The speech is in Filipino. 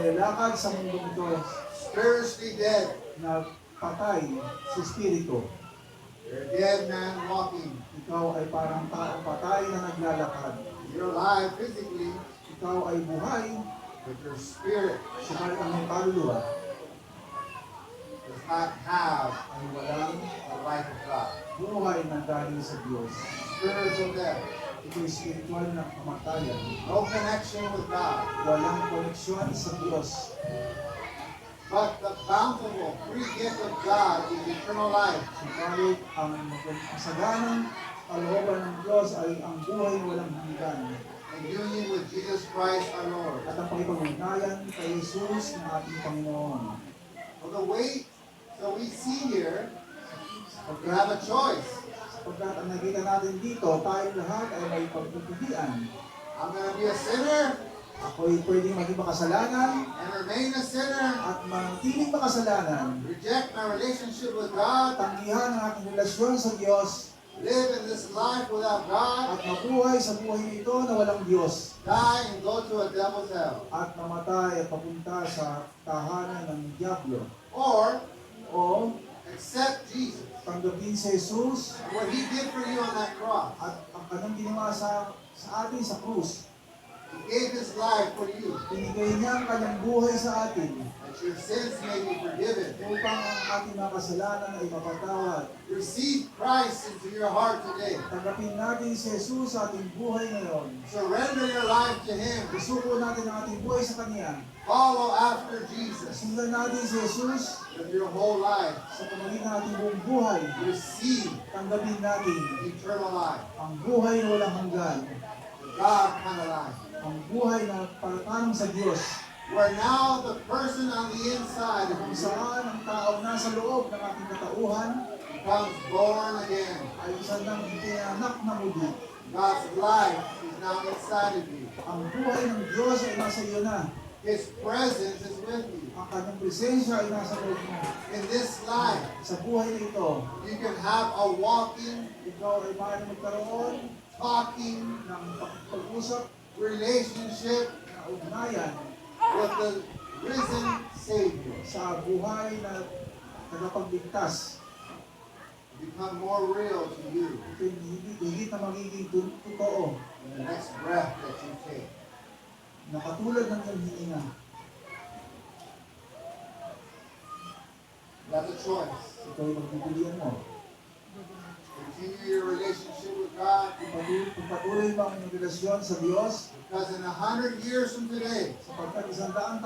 nilalakad sa mundong ito spiritually dead. na patay sa espiritu. You're a dead man walking. Ikaw ay parang taong patay na naglalakad. You're alive physically, Ikaw ay buhay, but your spirit subalit ang iyong kaluluwa does not have ay walang the life of God. buhay na galing sa Diyos. Spiritual death. Ito ay spiritual na kamatayan. No connection with God. Walang koneksyon sa Diyos. But the bountiful free gift of God is eternal life. Subalit ang masaganang kalooban ng Diyos ay ang buhay na walang hanggan. In union with Jesus Christ our Lord. At ang pagpapagnayan kay Jesus na ating Panginoon. Well, the way, so we see here, we have a choice. Sapagkat ang nakita natin dito, tayo lahat ay may pagpipilian. I'm going to be a sinner Ako'y pwedeng maging makasalanan and remain a sinner. at manatiling makasalanan. Reject my relationship with God. Tanggihan ang aking relasyon sa Diyos Live in this life without God. at mabuhay sa buhay na ito na walang Diyos. Die and go to a devil's hell. At mamatay at papunta sa tahanan ng Diablo. Or O accept Jesus tanggapin si Jesus and what He did for you on that cross. at ang kanyang ginawa sa atin sa krus. He gave His life for you, Binigay niya ang kanyang buhay sa atin that your sins may be forgiven. upang ang ating mga kasalanan ay mapatawad. Receive Christ into your heart today. Tanggapin natin si Jesus sa ating buhay ngayon. Surrender your life to Him. Isuko natin ang ating buhay sa Kanya. Follow after Jesus Sundan natin si Jesus with your whole life. sa pamamagitan ng ating buong buhay. Receive Tanggapin natin eternal life, ang buhay na walang hanggan. the God kind of life. Ang buhay na paratanong sa Diyos. Where now the person on the inside of Kung you saan ang tao nasa loob ng ating katauhan becomes born again. ay isa ng itinanak na muli. God's life is now inside of you. Ang buhay ng Diyos ay nasa iyo na. His presence is with you. Ang kanyang presensya ay nasa loob mo. In this life, Sa buhay na ito, you can have a walking, ikaw ay maaaring magkaroon talking ng pag-usap relationship na ugnayan with the risen Savior. sa buhay na tagapagligtas. Become more real to you Ito yung higit na magiging totoo in the next breath that you take. na katulad ng iyong hininga. That's a choice. Ito ay magpipilian mo. Continue your relationship with God, Pagpatuloy mo ang iyong relasyon sa Diyos because in 100 years from today, sapagkat 100 taon